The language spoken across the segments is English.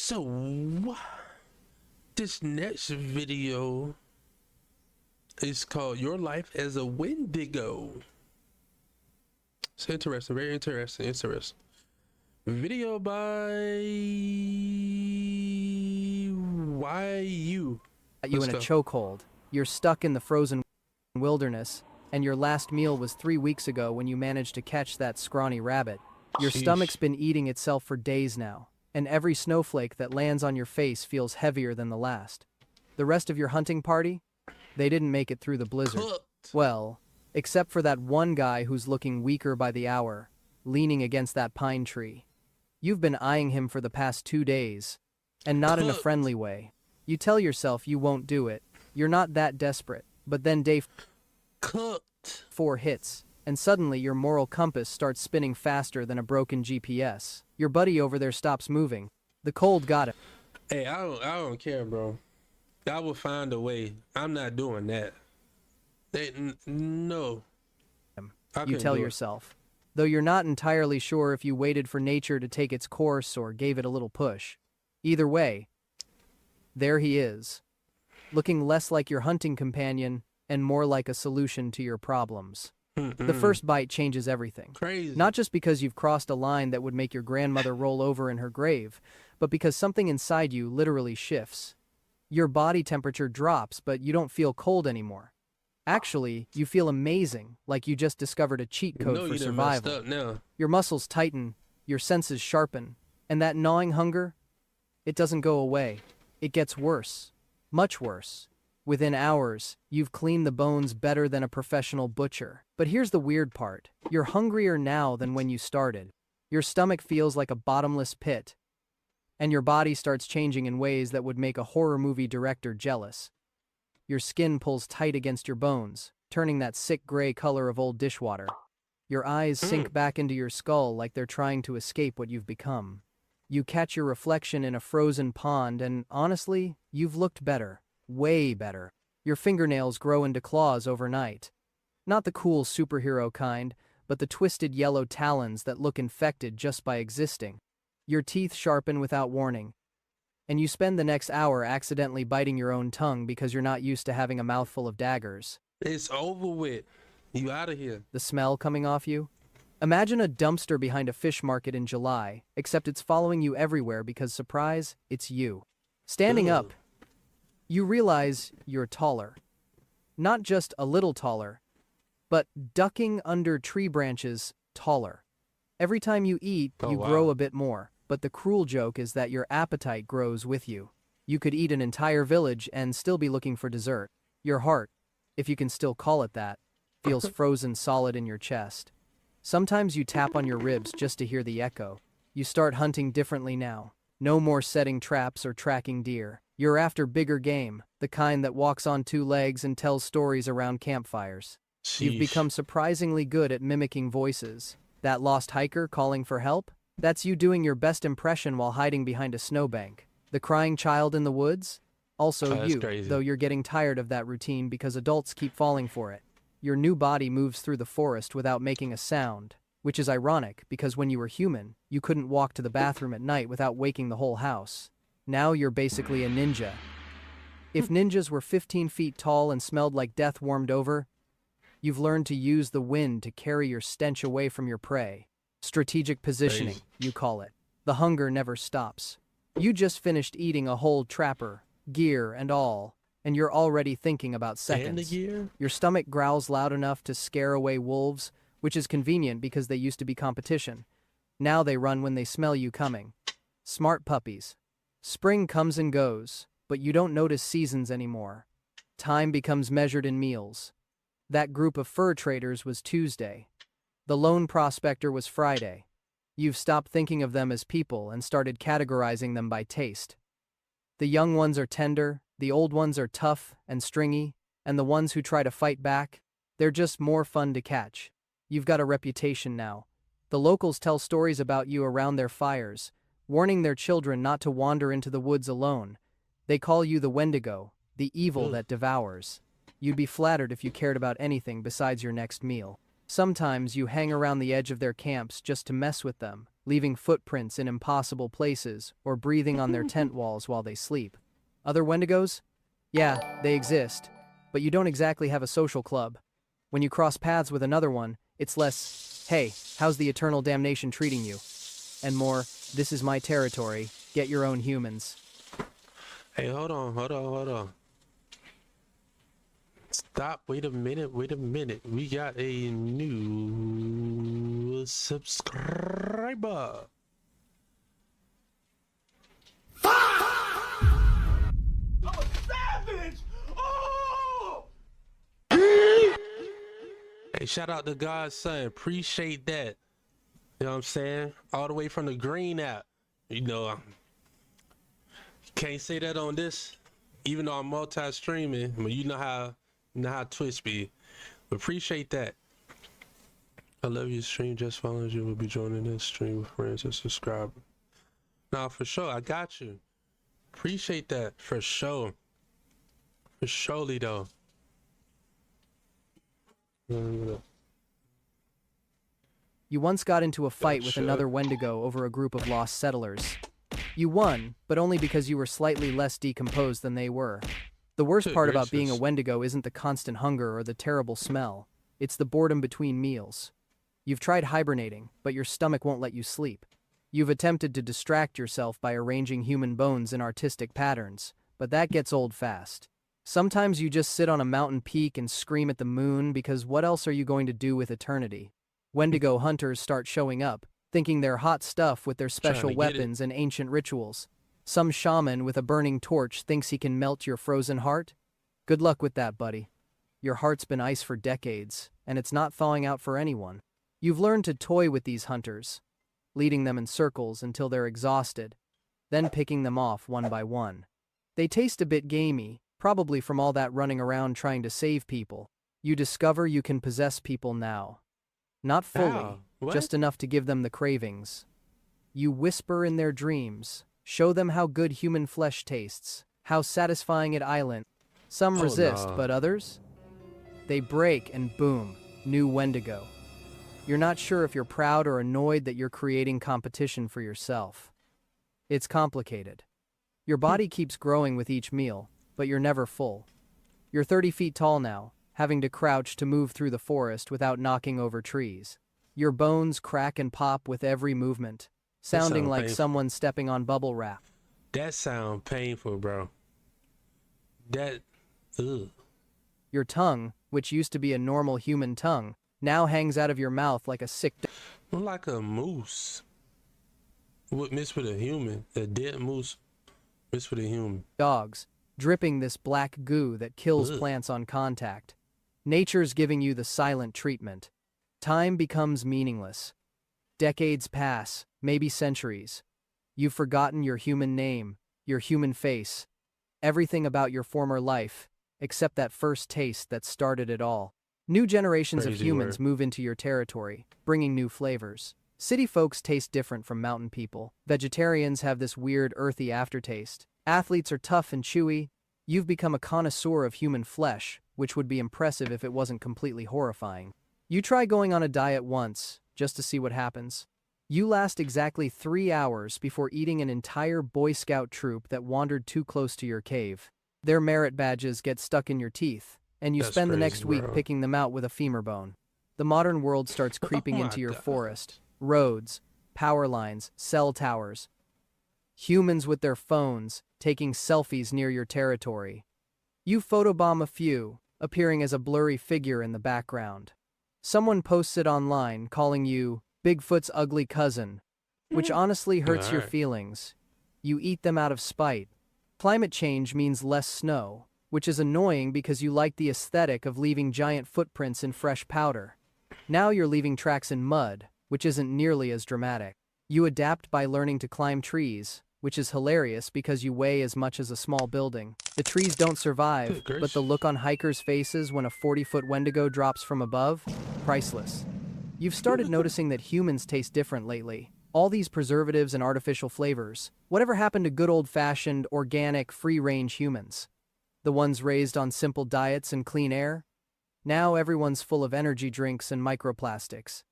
So, this next video is called Your Life as a Wendigo. It's interesting, very interesting. Video by YU. You Let's in a go. chokehold. You're stuck in the frozen wilderness, and your last meal was 3 weeks ago when you managed to catch that scrawny rabbit. Your Sheesh. stomach's been eating itself for days now, and every snowflake that lands on your face feels heavier than the last. The rest of your hunting party? They didn't make it through the blizzard. Cooked. Well, except for that one guy who's looking weaker by the hour, leaning against that pine tree. You've been eyeing him for the past 2 days, and not in a Cooked. friendly way. You tell yourself you won't do it. You're not that desperate, but then day Cooked. 4 hits, and suddenly your moral compass starts spinning faster than a broken GPS. Your buddy over there stops moving. The cold got him. Hey, I don't care, bro. I will find a way. I'm not doing that. No. I You couldn't tell do it. yourself. Though you're not entirely sure if you waited for nature to take its course or gave it a little push. Either way, there he is, looking less like your hunting companion and more like a solution to your problems. The first bite changes everything. Crazy. Not just because you've crossed a line that would make your grandmother roll over in her grave, but because something inside you literally shifts. Your body temperature drops, but you don't feel cold anymore. Actually, you feel amazing, like you just discovered a cheat code No, for you done messed survival. up now. Your muscles tighten, your senses sharpen, and that gnawing hunger, it doesn't go away. It gets worse. Much worse. Within hours, you've cleaned the bones better than a professional butcher. But here's the weird part. You're hungrier now than when you started. Your stomach feels like a bottomless pit, and your body starts changing in ways that would make a horror movie director jealous. Your skin pulls tight against your bones, turning that sick gray color of old dishwater. Your eyes sink back into your skull like they're trying to escape what you've become. You catch your reflection in a frozen pond, and honestly, you've looked better. Way better. Your fingernails grow into claws overnight. Not the cool superhero kind, but the twisted yellow talons that look infected just by existing. Your teeth sharpen without warning, and you spend the next hour accidentally biting your own tongue because you're not used to having a mouthful of daggers. It's over with. You out of here. The smell coming off you? Imagine a dumpster behind a fish market in July, except it's following you everywhere because, surprise, it's you. Standing Ugh. up, you realize you're taller. Not just a little taller, but ducking under tree branches taller. Every time you eat, Oh, you wow. grow a bit more, but the cruel joke is that your appetite grows with you. You could eat an entire village and still be looking for dessert. Your heart, if you can still call it that, feels frozen solid in your chest. Sometimes you tap on your ribs just to hear the echo. You start hunting differently now. No more setting traps or tracking deer. You're after bigger game, the kind that walks on 2 legs and tells stories around campfires. You've Sheesh. become surprisingly good at mimicking voices. That lost hiker calling for help? That's you doing your best impression while hiding behind a snowbank. The crying child in the woods? Also Oh, that's you, crazy. though you're getting tired of that routine because adults keep falling for it. Your new body moves through the forest without making a sound, which is ironic because when you were human, you couldn't walk to the bathroom at night without waking the whole house. Now you're basically a ninja. If ninjas were 15 feet tall and smelled like death warmed over, you've learned to use the wind to carry your stench away from your prey. Strategic positioning, Crazy. you call it. The hunger never stops. You just finished eating a whole trapper, gear and all, and you're already thinking about And the seconds. gear? Your stomach growls loud enough to scare away wolves, which is convenient because they used to be competition. Now they run when they smell you coming. Smart puppies. Spring comes and goes, but you don't notice seasons anymore. Time becomes measured in meals. That group of fur traders was Tuesday. The lone prospector was Friday. You've stopped thinking of them as people and started categorizing them by taste. The young ones are tender, the old ones are tough and stringy, and the ones who try to fight back, they're just more fun to catch. You've got a reputation now. The locals tell stories about you around their fires, warning their children not to wander into the woods alone. They call you the Wendigo, the evil Ugh. that devours. You'd be flattered if you cared about anything besides your next meal. Sometimes you hang around the edge of their camps just to mess with them, leaving footprints in impossible places or breathing on their tent walls while they sleep. Other Wendigos? Yeah, they exist, but you don't exactly have a social club. When you cross paths with another one, it's less, hey, how's the eternal damnation treating you? And more, this is my territory, get your own humans. Hey, hold on. Stop, wait a minute. We got a new subscriber. Hey, shout out to God's son. Appreciate that. You know what I'm saying? All the way from the green app. You know, can't say that on this, even though I'm multi-streaming, but you know how Twitch be. Appreciate that. I love your stream. Just follows you. Will be joining this stream with friends and subscribers. Nah, for sure. I got you. Appreciate that for sure. For surely though. You once got into a fight with Sure. another Wendigo over a group of lost settlers. You won, but only because you were slightly less decomposed than they were. The worst Good part about being a gracious. Wendigo isn't the constant hunger or the terrible smell. It's the boredom between meals. You've tried hibernating, but your stomach won't let you sleep. You've attempted to distract yourself by arranging human bones in artistic patterns, but that gets old fast. Sometimes you just sit on a mountain peak and scream at the moon because what else are you going to do with eternity? Wendigo hunters start showing up, thinking they're hot stuff with their special to get it. weapons and ancient rituals. Some shaman with a burning torch thinks he can melt your frozen heart? Good luck with that, buddy. Your heart's been ice for decades, and it's not thawing out for anyone. You've learned to toy with these hunters, leading them in circles until they're exhausted, then picking them off one by one. They taste a bit gamey, probably from all that running around trying to save people. You discover you can possess people now. Not fully, How? What? just enough to give them the cravings. You whisper in their dreams, show them how good human flesh tastes, how satisfying it island. Some Oh, resist, no. but others? They break and boom, new Wendigo. You're not sure if you're proud or annoyed that you're creating competition for yourself. It's complicated. Your body keeps growing with each meal, but you're never full. You're 30 feet tall now, having to crouch to move through the forest without knocking over trees. Your bones crack and pop with every movement, sounding sounds like painful. someone stepping on bubble wrap. That sound painful, bro. That, ugh. Your tongue, which used to be a normal human tongue, now hangs out of your mouth like a sick Like a moose. What mixed with a human? A dead moose mixed with a human. dog's, dripping this black goo that kills Ugh. plants on contact. Nature's giving you the silent treatment. Time becomes meaningless. Decades pass, maybe centuries. You've forgotten your human name, your human face, everything about your former life, except that first taste that started it all. New generations of Crazy humans word. move into your territory, bringing new flavors. City folks taste different from mountain people. Vegetarians have this weird earthy aftertaste. Athletes are tough and chewy. You've become a connoisseur of human flesh, which would be impressive if it wasn't completely horrifying. You try going on a diet once, just to see what happens. You last exactly 3 hours before eating an entire Boy Scout troop that wandered too close to your cave. Their merit badges get stuck in your teeth, and you That's spend the crazy, next week bro. picking them out with a femur bone. The modern world starts creeping my into your God. forest. Roads, power lines, cell towers. Humans with their phones, taking selfies near your territory. You photobomb a few, appearing as a blurry figure in the background. Someone posts it online calling you Bigfoot's ugly cousin, which honestly hurts your Alright. feelings. You eat them out of spite. Climate change means less snow, which is annoying because you like the aesthetic of leaving giant footprints in fresh powder. Now you're leaving tracks in mud, which isn't nearly as dramatic. You adapt by learning to climb trees, which is hilarious because you weigh as much as a small building. The trees don't survive, Good but the gracious. look on hikers' faces when a 40-foot Wendigo drops from above? Priceless. You've started noticing that humans taste different lately. All these preservatives and artificial flavors. Whatever happened to good old-fashioned, organic, free-range humans? The ones raised on simple diets and clean air? Now everyone's full of energy drinks and microplastics.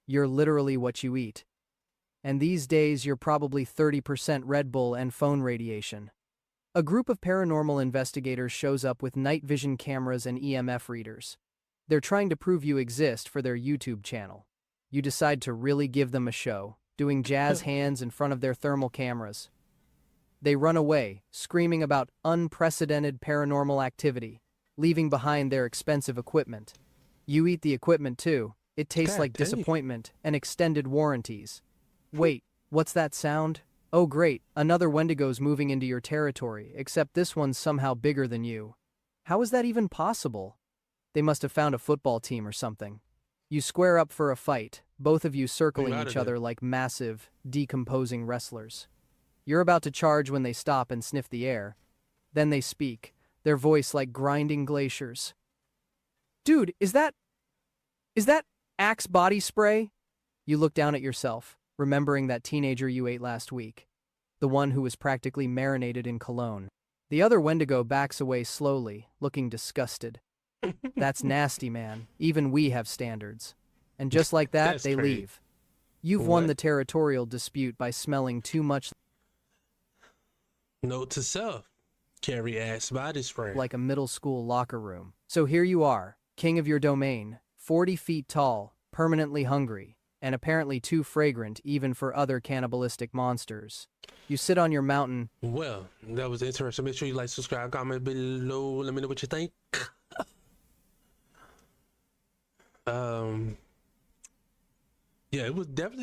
You're literally what you eat. And these days you're probably 30% Red Bull and phone radiation. A group of paranormal investigators shows up with night vision cameras and EMF readers. They're trying to prove you exist for their YouTube channel. You decide to really give them a show, doing jazz hands in front of their thermal cameras. They run away, screaming about unprecedented paranormal activity, leaving behind their expensive equipment. You eat the equipment too. It tastes God like dang. disappointment and extended warranties. Wait, what's that sound? Oh great, another Wendigo's moving into your territory, except this one's somehow bigger than you. How is that even possible? They must have found a football team or something. You square up for a fight, both of you circling outta each there. other like massive, decomposing wrestlers. You're about to charge when they stop and sniff the air. Then they speak, their voice like grinding glaciers. Dude, is that Axe body spray? You look down at yourself, remembering that teenager you ate last week. The one who was practically marinated in cologne. The other Wendigo backs away slowly, looking disgusted. That's nasty, man. Even we have standards. And just like that, That's they crazy. leave. You've won What? the territorial dispute by smelling too much Note to self: carry Axe body spray. like a middle school locker room. So here you are, king of your domain, 40 feet tall, permanently hungry, and apparently too fragrant even for other cannibalistic monsters. You sit on your mountain. Well, that was interesting. Make sure you like, subscribe, comment below. Let me know what you think. Yeah, it was definitely